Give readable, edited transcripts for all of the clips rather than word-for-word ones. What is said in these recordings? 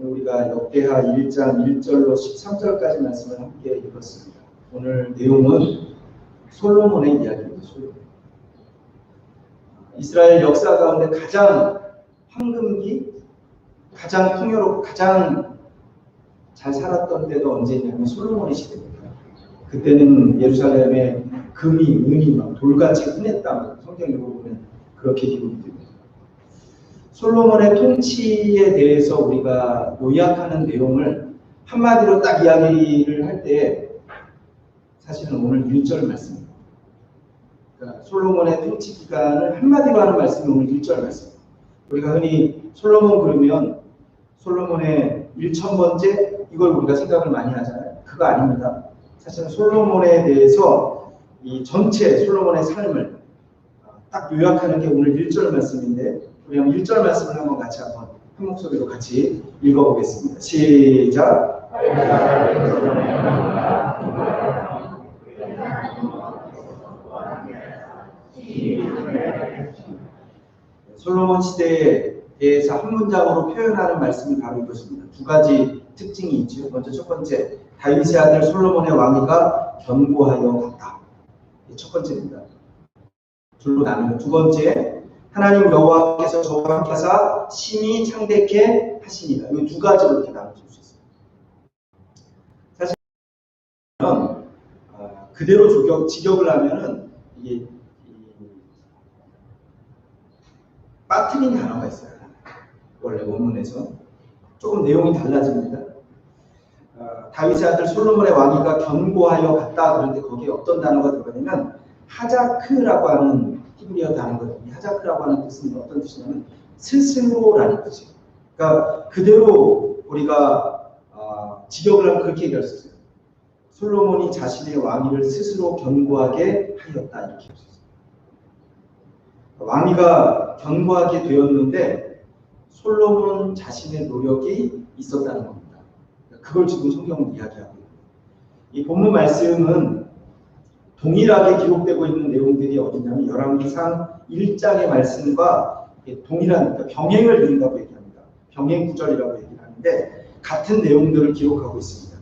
우리가 역대하 1장 1절로 13절까지 말씀을 함께 읽었습니다. 오늘 내용은 솔로몬의 이야기입니다. 솔로몬. 이스라엘 역사 가운데 가장 황금기, 가장 풍요롭고 가장 잘 살았던 때도 언제냐면 솔로몬의 시대입니다. 그때는 예루살렘에 금이, 은이 막 돌같이 흔했다고 성경에 보면 그렇게 기록이 됩니다. 솔로몬의 통치에 대해서 우리가 요약하는 내용을 한마디로 딱 이야기를 할 때 사실은 오늘 1절 말씀입니다. 그러니까 솔로몬의 통치 기간을 한마디로 하는 말씀이 오늘 1절 말씀입니다. 우리가 흔히 솔로몬 그러면 솔로몬의 1000번째 이걸 우리가 생각을 많이 하잖아요. 그거 아닙니다. 사실은 솔로몬에 대해서 이 전체 솔로몬의 삶을 딱 요약하는 게 오늘 1절 말씀인데 우리 한번 1절 말씀을 한번 같이 한번 한 목소리로 같이 읽어보겠습니다. 시작. 솔로몬 시대에 대해서 한 문장으로 표현하는 말씀이 바로 이것입니다. 두 가지 특징이 있죠. 먼저 첫 번째, 다윗의 아들 솔로몬의 왕위가 견고하여 갔다. 첫 번째입니다. 둘로 나누면 두 번째, 하나님 여호와께서 저와 함께 하사 심히 창대케 하시니라. 이 두 가지로 이렇게 나눠줄 수 있어요. 사실 그대로 직역을 하면은 이게 빠뜨린 단어가 있어요. 원래 원문에서 조금 내용이 달라집니다. 다윗의 아들 솔로몬의 왕위가 견고하여 갔다. 그런데 거기에 어떤 단어가 들어가냐면 하자크라고 하는 히브리어 단어거든요. 하자크라고 하는 뜻은 어떤 뜻이냐면 스스로라는 뜻이에요. 그러니까 그대로 우리가 직역을 하면 그렇게 얘기할 수 있어요. 솔로몬이 자신의 왕위를 스스로 견고하게 하였다. 이렇게 할 수 있어요. 왕위가 견고하게 되었는데 솔로몬 자신의 노력이 있었다는 겁니다. 그걸 지금 성경은 이야기하고 있고 이 본문 말씀은 동일하게 기록되고 있는 내용들이 어디냐면 열왕기상 1장의 말씀과 동일한 그러니까 병행을 이룬다고 얘기합니다. 병행 구절이라고 얘기를 하는데 같은 내용들을 기록하고 있습니다.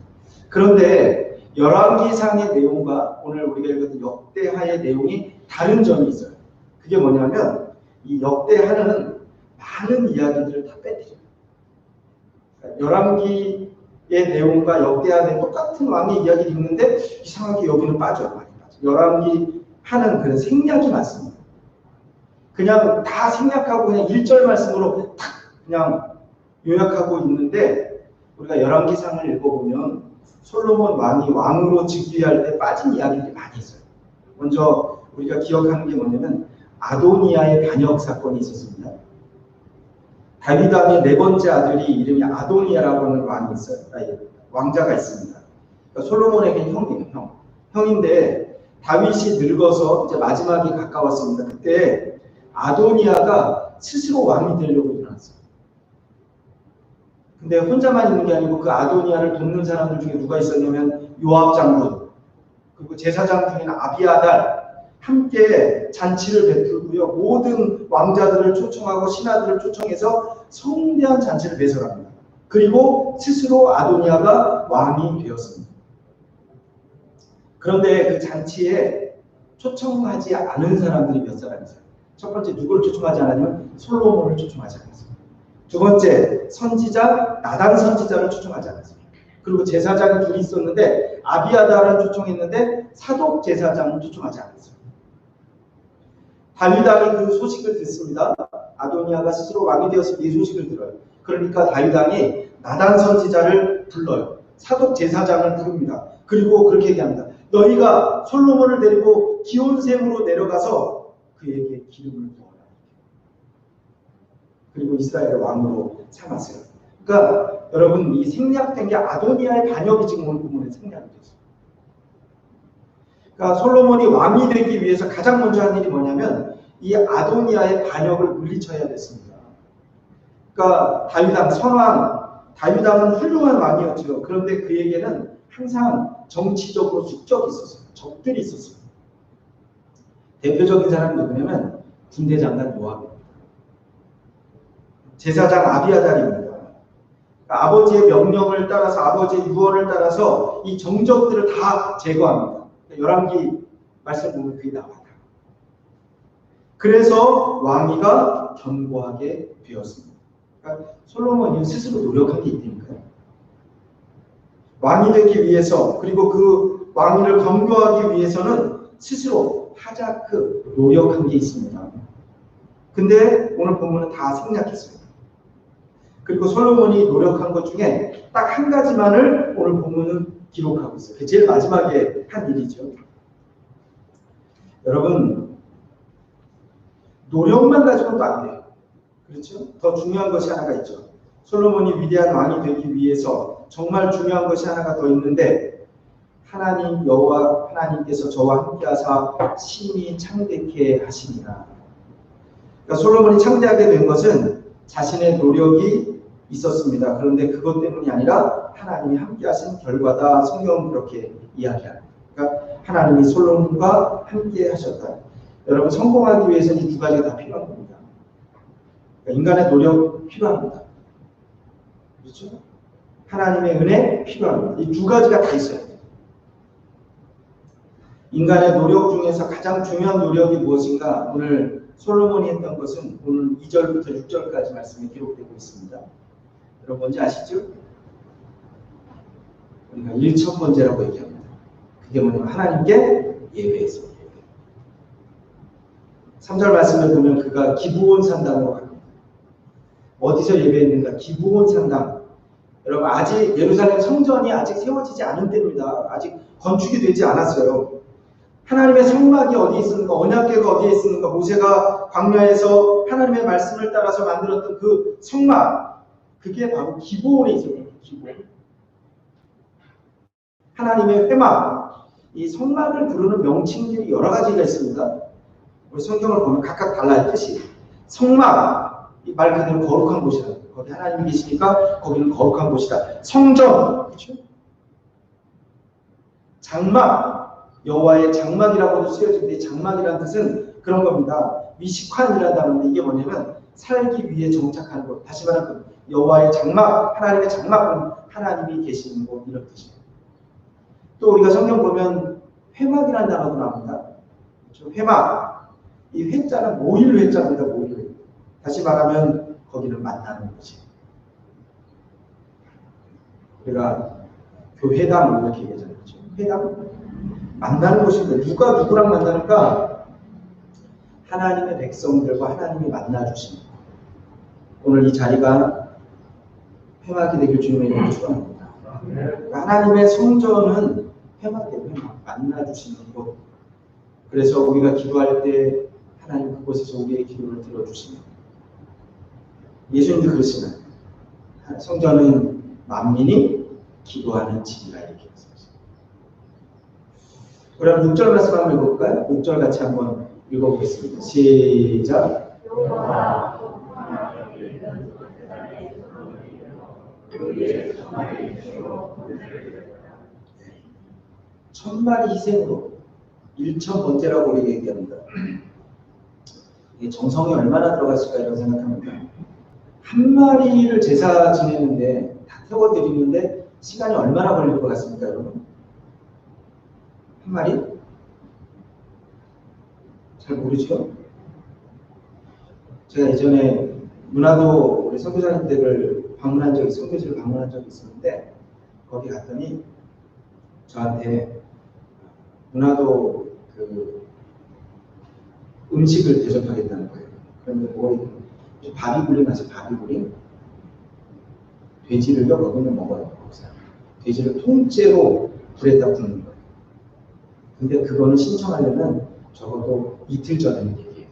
그런데 열왕기상의 내용과 오늘 우리가 읽었던 역대하의 내용이 다른 점이 있어요. 그게 뭐냐면 이 역대하는 많은 이야기들을 다 빼뜨려요. 그러니까 열왕기의 내용과 역대하는 똑같은 왕의 이야기를 읽는데 이상하게 여기는 빠져요. 열왕기 하는 그런 생략이 많습니다. 그냥 다 생략하고 그냥 1절 말씀으로 탁 그냥 요약하고 있는데 우리가 열왕기상을 읽어보면 솔로몬 왕이 왕으로 즉위할 때 빠진 이야기들이 많이 있어요. 먼저 우리가 기억하는 게 뭐냐면 아도니아의 반역 사건이 있었습니다. 다윗 왕의 네 번째 아들이 이름이 아도니아라고 하는 왕이 있어요. 왕자가 있습니다. 그러니까 솔로몬에게 형인데 다윗이 늙어서 이제 마지막이 가까웠습니다. 그때 아도니아가 스스로 왕이 되려고 일어났어요. 근데 혼자만 있는 게 아니고 그 아도니아를 돕는 사람들 중에 누가 있었냐면 요압 장군 그리고 제사장 중에는 아비아달 함께 잔치를 베풀고요. 모든 왕자들을 초청하고 신하들을 초청해서 성대한 잔치를 배설합니다. 그리고 스스로 아도니아가 왕이 되었습니다. 그런데 그 잔치에 초청하지 않은 사람들이 몇 사람 있어요. 첫 번째 누구를 초청하지 않았냐면 솔로몬을 초청하지 않았어요. 두 번째 선지자 나단 선지자를 초청하지 않았어요. 그리고 제사장이 둘이 있었는데 아비아달은 초청했는데 사독 제사장은 초청하지 않았어요. 다윗 왕이 그 소식을 듣습니다. 아도니아가 스스로 왕이 되었을 이 소식을 들어요. 그러니까 다윗 왕이 나단 선지자를 불러요. 사독 제사장을 부릅니다. 그리고 그렇게 얘기합니다. 너희가 솔로몬을 데리고 기온샘으로 내려가서 그에게 기름을 부어라. 그리고 이스라엘의 왕으로 삼았어요. 그러니까 여러분 이 생략된 게 아도니아의 반역이 지금 오늘 본문에 생략이 됐어요. 그러니까 솔로몬이 왕이 되기 위해서 가장 먼저 한 일이 뭐냐면 이 아도니아의 반역을 물리쳐야 됐습니다. 그러니까 다윗왕 선왕 다윗왕은 훌륭한 왕이었죠. 그런데 그에게는 항상 정치적으로 숙적이 있었어요. 적들이 있었어요. 대표적인 사람이 누구냐면 군대 장관 요압입니다. 제사장 아비아달입니다. 아버지의 명령을 따라서, 아버지의 유언을 따라서 이 정적들을 다 제거합니다. 열왕기 말씀 보면 그게 나와요. 그래서 왕위가 견고하게 되었습니다. 그러니까 솔로몬이 스스로 노력한 게 있다니까요. 왕이 되기 위해서, 그리고 그 왕위를 견고하기 위해서는 스스로 하자크 노력한 게 있습니다. 근데 오늘 본문은 다 생략했습니다. 그리고 솔로몬이 노력한 것 중에 딱 한 가지만을 오늘 본문은 기록하고 있어요. 그게 제일 마지막에 한 일이죠. 여러분, 노력만 가지고는 또 안 돼요. 그렇죠? 더 중요한 것이 하나가 있죠. 솔로몬이 위대한 왕이 되기 위해서 정말 중요한 것이 하나가 더 있는데, 하나님 여호와 하나님께서 저와 함께하사 심히 창대케 하시니라. 그러니까 솔로몬이 창대하게 된 것은 자신의 노력이 있었습니다. 그런데 그것 때문이 아니라 하나님이 함께하신 결과다. 성경은 그렇게 이야기합니다. 그러니까 하나님이 솔로몬과 함께 하셨다. 여러분, 성공하기 위해서는 이 두 가지가 다 필요한 겁니다. 그러니까 인간의 노력 필요합니다. 그렇죠? 하나님의 은혜 필요합니다. 이 두 가지가 다 있어야 돼요. 인간의 노력 중에서 가장 중요한 노력이 무엇인가? 오늘 솔로몬이 했던 것은 오늘 2절부터 6절까지 말씀이 기록되고 있습니다. 여러분 뭔지 아시죠? 우리가 1,000번째라고 얘기합니다. 그게 뭐냐면 하나님께 예배했습니다. 3절 말씀을 보면 그가 기브온 산당으로 갑니다. 어디서 예배했는가? 기브온 산당. 여러분, 아직 예루살렘 성전이 아직 세워지지 않은 때입니다. 아직 건축이 되지 않았어요. 하나님의 성막이 어디 있었는가? 언약궤가 어디에 있었는가? 모세가 광야에서 하나님의 말씀을 따라서 만들었던 그 성막, 그게 바로 기브온에 있어요. 기브온. 하나님의 회막. 이 성막을 부르는 명칭들이 여러 가지가 있습니다. 우리 성경을 보면 각각 달라요, 뜻이. 성막, 이 말 그대로 거룩한 곳이다. 거기 하나님이 계시니까 거기는 거룩한 곳이다. 성전, 그렇죠? 장막, 여호와의 장막이라고도 쓰여지는데, 장막이라는 뜻은 그런 겁니다. 미식환이라는 단어인데 이게 뭐냐면 살기 위해 정착하는 곳. 다시 말하면 여호와의 장막, 하나님의 장막은 하나님이 계시는 곳, 이런 뜻이에요. 또 우리가 성경 보면 회막이라는 단어도 나옵니다. 그렇죠? 회막. 이 회자는 모일 회자입니다. 모일 회. 다시 말하면 거기는 만나는 곳이에요. 우리가 교회당 이렇게 얘기하잖아요. 그렇죠? 회당? 만나는 곳인데 누가 누구랑 만나는가? 하나님의 백성들과 하나님이 만나주십니다. 오늘 이 자리가 회막이 되길 주님의 이름으로 축원합니다. 하나님의 성전은 회막이에요. 회막. 만나주시는 곳. 그래서 우리가 기도할 때 하나님 그곳에서 우리의 기도를 들어주십니다. 예수님도 그러시나요? 성전은 만민이 기도하는 집이라 이렇게 말씀하십니다. 그럼 6절 말씀 한번 읽어볼까요? 6절 같이 한번 읽어보겠습니다. 시작. 천마리 희생으로 1,000번째라고 우리 얘기합니다. 이게 정성이 얼마나 들어갔을까 이런 생각합니다. 한 마리를 제사 지내는데 다 태워드리는데 시간이 얼마나 걸릴 것 같습니까, 여러분? 한 마리? 잘 모르죠? 제가 예전에 문화도 우리 선교사님 댁을 방문한 적이, 선교지를 방문한 적이 있었는데 거기 갔더니 저한테 문화도 그 음식을 대접하겠다는 거예요. 그런데 뭐 바비굴링 하죠, 바비굴링. 돼지를요, 거기는 먹어요. 돼지를 통째로 불에다 굽는 거예요. 근데 그거는 신청하려면 적어도 이틀 전에는 얘기해요.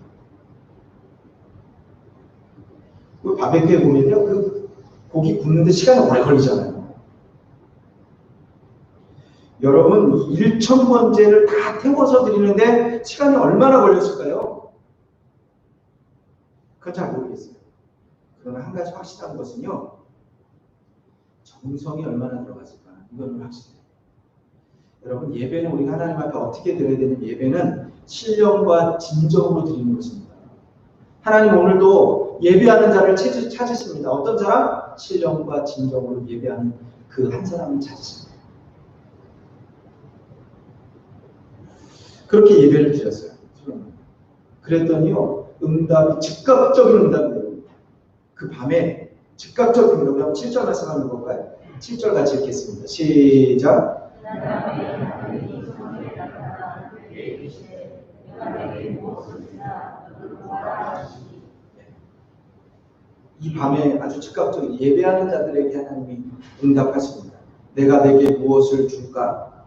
그 바베큐에 보면요, 그 고기 굽는데 시간이 오래 걸리잖아요. 여러분, 1,000번째를 다 태워서 드리는데 시간이 얼마나 걸렸을까요? 그건 잘 모르겠어요. 그러나 한 가지 확실한 것은요, 정성이 얼마나 들어갔을까, 이건 확실해요. 여러분, 예배는 우리가 하나님 앞에 어떻게 드려야 되는, 예배는 신령과 진정으로 드리는 것입니다. 하나님 오늘도 예배하는 자를 찾으십니다. 어떤 사람? 신령과 진정으로 예배하는 그 한 사람을 찾으십니다. 그렇게 예배를 드렸어요. 그랬더니요, 응답이 즉각적인 응답이에요. 그 밤에 즉각적인 응답이 7절 말씀 한번 볼까요? 7절 같이 읽겠습니다. 시작. 이 밤에 아주 즉각적인 예배하는 자들에게 하나님이 응답하십니다. 내가 내게 무엇을 줄까?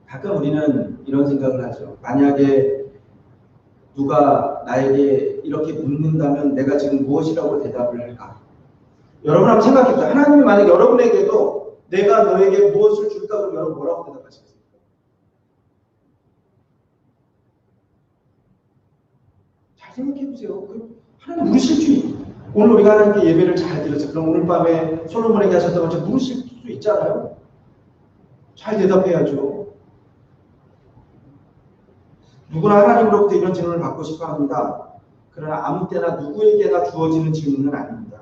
가끔 우리는 이런 생각을 하죠. 만약에 누가 나에게 이렇게 묻는다면 내가 지금 무엇이라고 대답을 할까? 여러분 한번 생각해보세요. 하나님이 만약 여러분에게도 내가 너에게 무엇을 줄까? 그럼 여러분 뭐라고 대답하시겠어요? 잘 생각해보세요. 하나님 물으실 줄. 오늘 우리가 하나님께 예배를 잘 드렸어요. 그럼 오늘 밤에 솔로몬에게 하셨던 것처럼 물으실 수 있잖아요. 잘 대답해야죠. 누구나 하나님으로부터 이런 질문을 받고 싶어 합니다. 그러나 아무 때나 누구에게나 주어지는 질문은 아닙니다.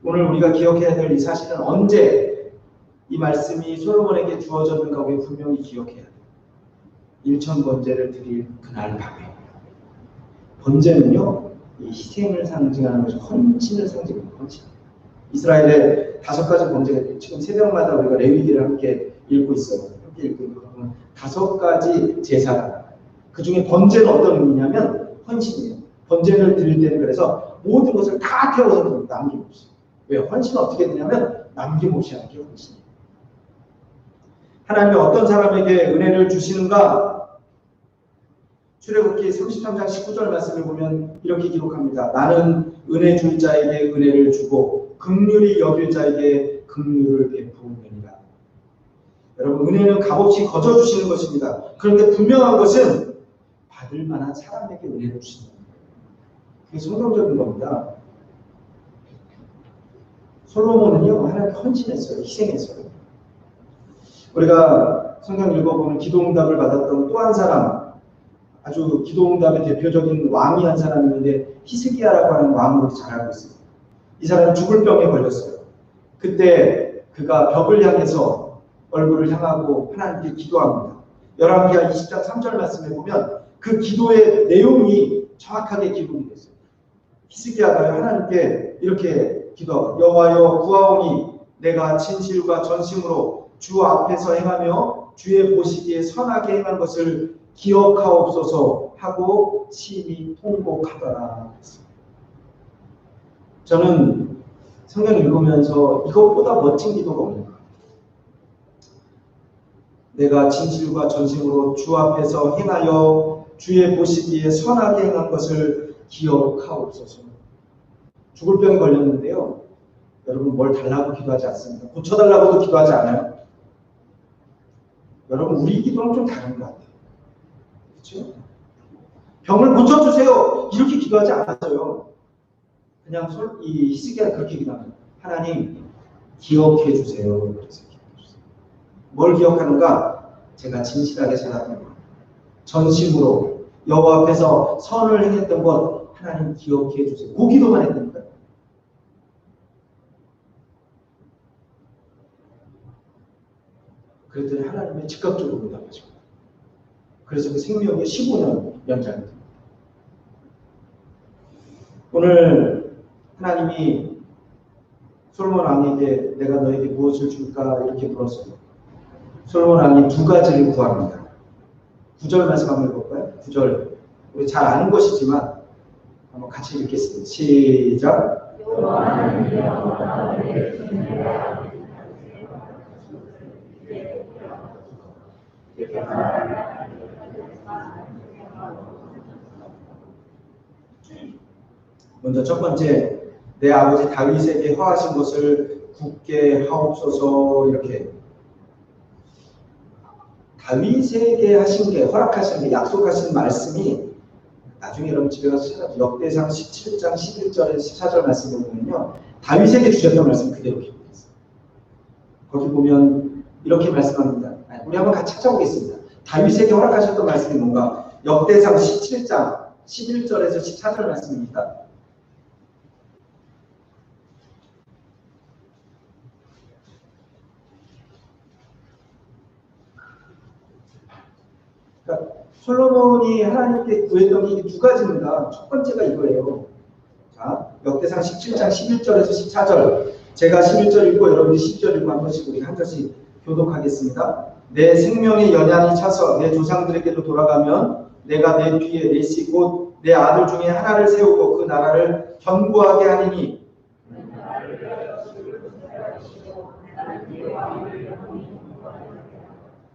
오늘 우리가 기억해야 될 이 사실은 언제 이 말씀이 솔로몬에게 주어졌는가 우리 분명히 기억해야 돼요. 일천번제를 드릴 그날 밤에. 번제는요, 이 희생을 상징하는 것이 헌신을 상징합니다. 헌신. 이스라엘의 5가지 번제가 있고 지금 새벽마다 우리가 레위기를 함께 읽고 있어요. 함께 읽고 있는 5가지 제사가. 그 중에 번제는 어떤 의미냐면 헌신이에요. 번제를 드릴 때는 그래서 모든 것을 다 태워서 드립니다. 남김없이. 왜요? 헌신은 어떻게 되냐면 남김없이 하는 게 헌신이에요. 하나님이 어떤 사람에게 은혜를 주시는가? 출애굽기 33장 19절 말씀을 보면 이렇게 기록합니다. 나는 은혜 줄 자에게 은혜를 주고 긍휼히 여길 자에게 긍휼을 베푸느니라. 여러분, 은혜는 값없이 거저 주시는 것입니다. 그런데 분명한 것은 받을 만한 사람에게 은혜를 주시는 겁니다. 그게 성경적인 겁니다. 솔로몬은요, 하나님께 헌신했어요. 희생했어요. 우리가 성경 읽어보면 기도응답을 받았던 또 한 사람, 아주 기도응답의 대표적인 왕이 한 사람이 있는데 히스기야라고 하는 왕으로 잘 알고 있습니다. 이 사람은 죽을 병에 걸렸어요. 그때 그가 벽을 향해서 얼굴을 향하고 하나님께 기도합니다. 열왕기하 20장 3절 말씀에 보면 그 기도의 내용이 정확하게 기록이 됐어요. 히스기야가 하나님께 이렇게 기도하고 여호와여 구하오니 내가 진실과 전심으로 주 앞에서 행하며 주의 보시기에 선하게 행한 것을 기억하옵소서 하고 심히 통곡하더라. 저는 성경 읽으면서 이것보다 멋진 기도가 없는 것 같아요. 내가 진실과 전심으로 주 앞에서 행하여 주의 보시기에 선하게 행한 것을 기억하옵소서. 죽을 병에 걸렸는데요. 여러분 뭘 달라고 기도하지 않습니다. 고쳐달라고도 기도하지 않아요. 여러분 우리 기도는 좀 다른 것 같아요. 그렇죠? 병을 고쳐주세요. 이렇게 기도하지 않았어요. 그냥 이 히스기야가 그렇게 기도합니다. 하나님 기억해 주세요. 그래서 기억해 주세요. 뭘 기억하는가? 제가 진실하게 살았던 것, 전심으로 여호와 앞에서 선을 행했던 것 하나님 기억해 주세요. 그 기도만 했답니다. 그랬더니 하나님이 즉각적으로 응답하시고 그래서 그 생명이 15년 연장이 됩니다. 오늘 하나님이 솔로몬 왕에게 내가 너에게 무엇을 줄까 이렇게 물었어요. 솔로몬 왕이 2가지를 구합니다. 9절 말씀 한번 읽어볼까요? 9절 우리 잘 아는 것이지만 한번 같이 읽겠습니다. 시작. 먼저 첫 번째, 내 아버지 다윗에게 허하신 것을 굳게 하옵소서. 이렇게 다윗에게 하신 게, 허락하신 게, 약속하신 말씀이 나중에 여러분 집에 가서 찾아보세요. 역대상 17장 11절에 14절 말씀을 보면요, 다윗에게 주셨던 말씀 그대로 기록했어요. 거기 보면 이렇게 말씀합니다. 우리 한번 같이 찾아보겠습니다. 다윗에게 허락하셨던 말씀이 뭔가? 역대상 17장 11절에서 14절 말씀입니다. 그러니까 솔로몬이 하나님께 구했던 게 두 가지입니다. 첫 번째가 이거예요. 자, 역대상 17장 11절에서 14절. 제가 11절 읽고 여러분이 10절 읽고 한 번씩 우리 한 절씩 교독하겠습니다. 내 생명의 연약이 차서 내 조상들에게로 돌아가면 내가 내 뒤에 내 씨 곧 내 아들 중에 하나를 세우고 그 나라를 견고하게 하리니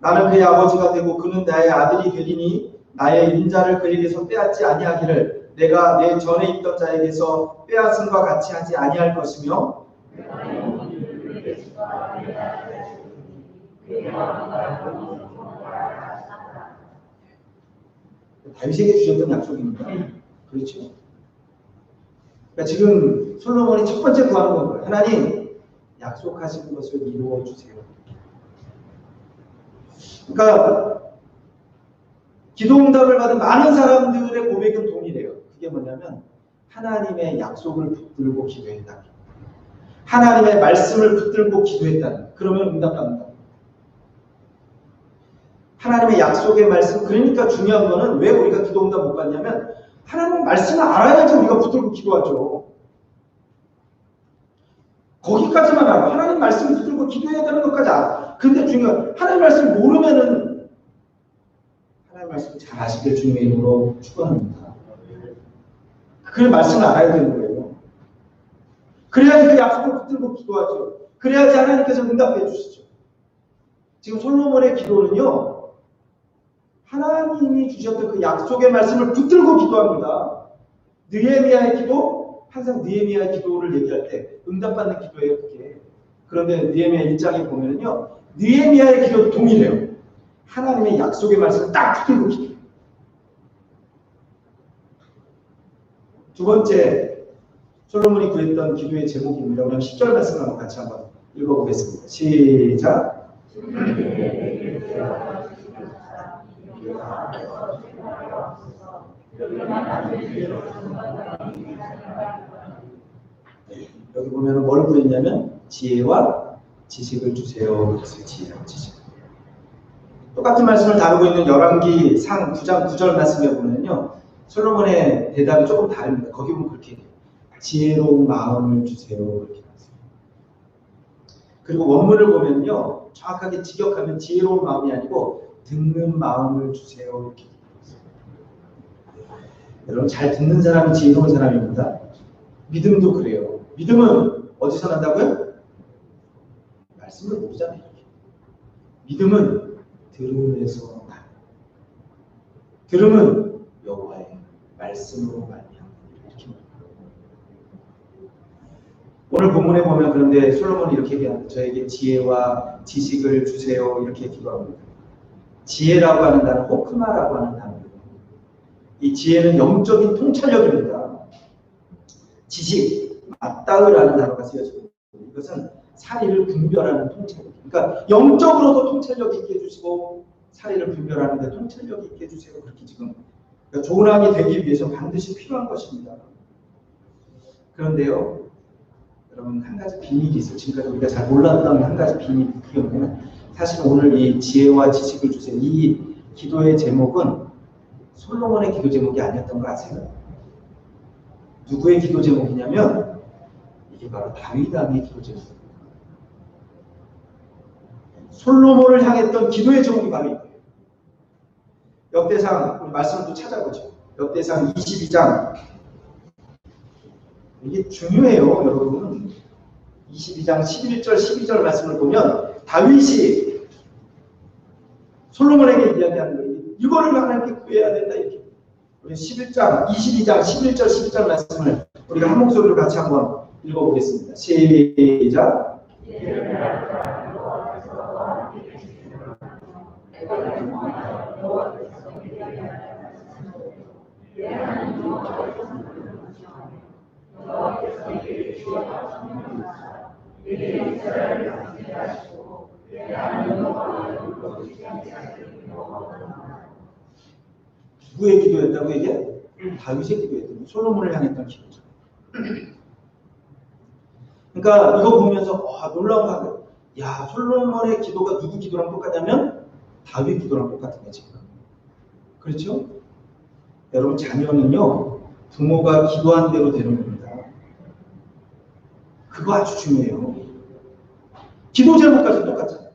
나는 그의 아버지가 되고 그는 나의 아들이 되리니 나의 인자를 그에게서 빼앗지 아니하기를 내가 내 전에 있던 자에게서 빼앗음과 같이 하지 아니할 것이며 다윗에게 주셨던 약속입니다. 그렇죠? 그러니까 지금 솔로몬이 첫 번째 구하는 건 거예요. 하나님, 약속하신 것을 이루어 주세요. 그러니까 기도응답을 받은 많은 사람들의 고백은 동일해요. 그게 뭐냐면 하나님의 약속을 붙들고 기도했다. 하나님의 말씀을 붙들고 기도했다. 그러면 응답받는다. 하나님의 약속의 말씀, 그러니까 중요한 거는 왜 우리가 기도응답 못 받냐면 하나님의 말씀을 알아야지 우리가 붙들고 기도하죠. 거기까지만 알고 하나님 말씀을 붙들고 기도해야 되는 것까지 알아. 근데 중요한 하나님 말씀을 모르면은 하나님 말씀을 잘 아시길 주님의 이름으로 축원합니다. 그 말씀을 알아야 되는 거예요. 그래야지 그 약속을 붙들고 기도하죠. 그래야지 하나님께서 응답해 주시죠. 지금 솔로몬의 기도는요. 하나님이 주셨던 그 약속의 말씀을 붙들고 기도합니다. 느헤미야의 기도, 항상 느헤미야의 기도를 얘기할 때 응답받는 기도예요, 그게. 그런데 느헤미야 1장에 보면은요, 느헤미야의 기도 동일해요. 하나님의 약속의 말씀을 딱 붙들고 기도해요. 두 번째, 솔로몬이 구했던 기도의 제목입니다. 그럼 10절 말씀을 한번 같이 한번 읽어보겠습니다. 시작. 여기 보면 뭘 구했냐면 지혜와 지식을 주세요. 그래서 지혜와 지식. 똑같은 말씀을 다루고 있는 열왕기 상 9장 9절 말씀에 보면요. 솔로몬의 대답이 조금 다릅니다. 거기 보면 그렇게 돼요. 지혜로운 마음을 주세요. 이렇게 나왔어요. 그리고 원문을 보면요. 정확하게 직역하면 지혜로운 마음이 아니고 듣는 마음을 주세요. 이렇게 되어 있어요. 여러분 잘 듣는 사람이 지혜로운 사람입니다. 믿음도 그래요. 믿음은 어디서 난다고요? 말씀을 모르잖아요. 믿음은 들음에서 나. 들음은 여호와의 말씀으로 말미암아. 이렇게 오늘 본문에 보면 그런데 솔로몬이 이렇게 얘기합니다. 저에게 지혜와 지식을 주세요. 이렇게 기도합니다. 지혜라고 하는 단어, 호크마라고 하는 단어입니다. 이 지혜는 영적인 통찰력입니다. 지식, 맞다의라는 단어가 쓰여져 있습니다. 이것은 사리를 분별하는 통찰력. 그러니까 영적으로도 통찰력 있게 해주시고 사리를 분별하는 데 통찰력 있게 해주세요. 그렇게 지금 그러니까 좋은 왕이 되기 위해서 반드시 필요한 것입니다. 그런데요, 여러분 한 가지 비밀이 있어요. 지금까지 우리가 잘 몰랐던 한 가지 비밀이 그게 뭐냐면 사실 오늘 이 지혜와 지식을 주세요. 이 기도의 제목은 솔로몬의 기도 제목이 아니었던 거 아세요? 누구의 기도 제목이냐면 이게 바로 다윗 왕의 기도 제목입니다. 솔로몬을 향했던 기도의 제목이 바로 이거예요. 역대상 말씀을 또 찾아보죠. 역대상 22장 이게 중요해요, 여러분. 22장 11절 12절 말씀을 보면 다윗이 솔로몬에게 이야기하는 거예요. 이거를 하나님께 구해야 된다 이렇게. 우리 11장 22장 11절 12절 말씀을 우리가 한 목소리로 같이 한번 읽어보겠습니다. 시작. 누구의 기도였다고 이게? 다윗의 기도였던 솔로몬을 향했던 기도죠. 그러니까 이거 보면서 놀라운 거 야, 솔로몬의 기도가 누구 기도랑 똑같냐면 다윗 기도랑 똑같은 거지. 그렇죠? 여러분, 자녀는요, 부모가 기도한 대로 되는 겁니다. 그거 아주 중요해요. 기도 제목까지 똑같잖아요.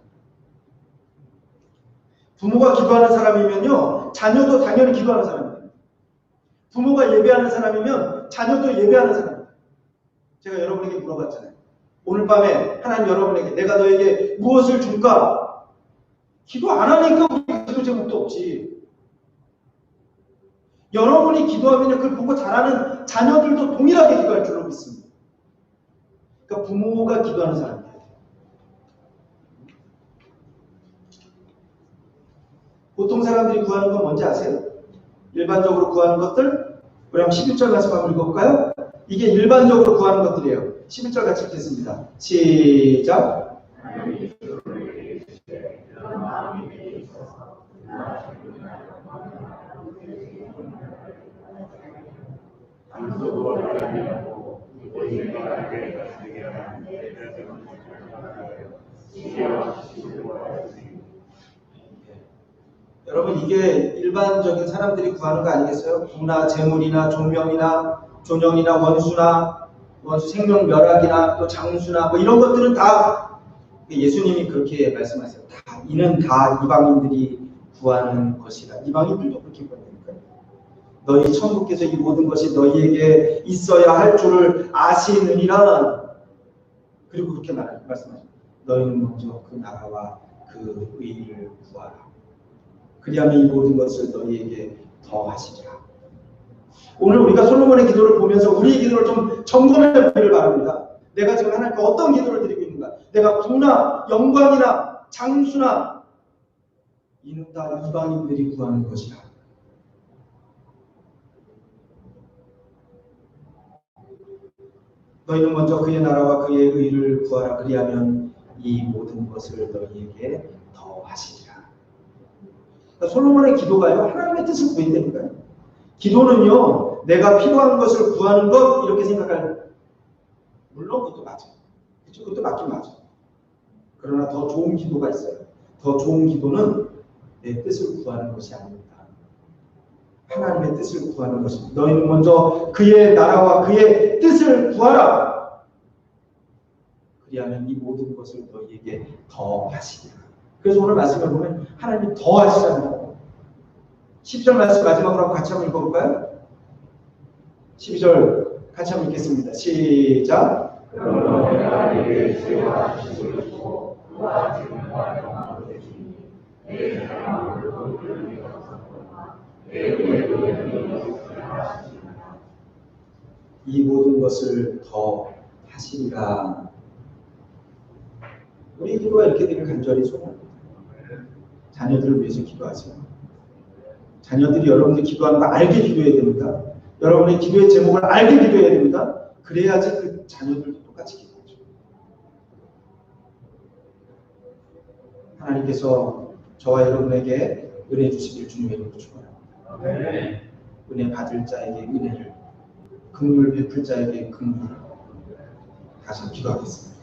부모가 기도하는 사람이면요, 자녀도 당연히 기도하는 사람입니다. 부모가 예배하는 사람이면 자녀도 예배하는 사람입니다. 제가 여러분에게 물어봤잖아요. 오늘 밤에 하나님 여러분에게 내가 너에게 무엇을 줄까? 기도 안 하니까 우리 기도 제목도 없지. 여러분이 기도하면 그걸 보고 잘하는 자녀들도 동일하게 기도할 줄로 믿습니다. 그러니까 부모가 기도하는 사람이에요. 보통 사람들이 구하는 건 뭔지 아세요? 일반적으로 구하는 것들? 우리 한번 11절 말씀 한번 읽어볼까요? 이게 일반적으로 구하는 것들이에요. 11절 같이 읽겠습니다. 시작. 여러분, 이게 일반적인 사람들이 구하는 거 아니겠어요? 부나 재물이나 존명이나 존영이나 원수 생명 멸약이나 또 장수나 뭐 이런 것들은 다 예수님이 그렇게 말씀하세요. 이는 다 이방인들이 구하는 것이라. 이방인들도 그렇게 구한다니까요. 너희 천국께서 이 모든 것이 너희에게 있어야 할 줄을 아시느니라. 그리고 그렇게 말씀하십니다. 너희는 먼저 그 나라와 그 의를 구하라. 그리하면 이 모든 것을 너희에게 더하시리라. 오늘 우리가 솔로몬의 기도를 보면서 우리의 기도를 좀 점검해 보기를 바랍니다. 내가 지금 하나님께 어떤 기도를 드리고 있는가? 내가 부나 영광이나 장수나 이는 다 이방인들이 구하는 것이라. 너희는 먼저 그의 나라와 그의 의를 구하라. 그리하면 이 모든 것을 너희에게 더하시리라. 그러니까 솔로몬의 기도가요, 하나님의 뜻을 구한다니까요. 기도는요, 내가 필요한 것을 구하는 것 이렇게 생각할. 물론 그것도 맞아. 그렇죠? 그것도 맞긴 맞아. 그러나 더 좋은 기도가 있어요. 더 좋은 기도는 내 뜻을 구하는 것이 아닙니다. 하나님의 뜻을 구하는 것입니다. 너희는 먼저 그의 나라와 그의 뜻을 구하라. 그리하면 이 모든 것을 너희에게 더하시리라. 그래서 오늘 말씀을 보면 하나님이 더하시잖아요. 10절 말씀 마지막으로 한번 같이 한번 읽어볼까요? 12절 같이 한번 읽겠습니다. 시작. 이 모든 것을 더 하시리라. 우리 기도가 이렇게 되길 간절히 소원합니다. 자녀들을 위해서 기도하세요. 자녀들이 여러분들 기도하는 거 알게 기도해야 됩니다. 여러분의 기도의 제목을 알게 기도해야 됩니다. 그래야지 그 자녀들도 똑같이 기도하죠. 하나님께서 저와 여러분에게 은혜 주시길 주님의 이름으로 축원합니다. 은혜 받을 자에게 은혜를, 긍휼 베풀 자에게 긍휼을. 다시 기도하겠습니다.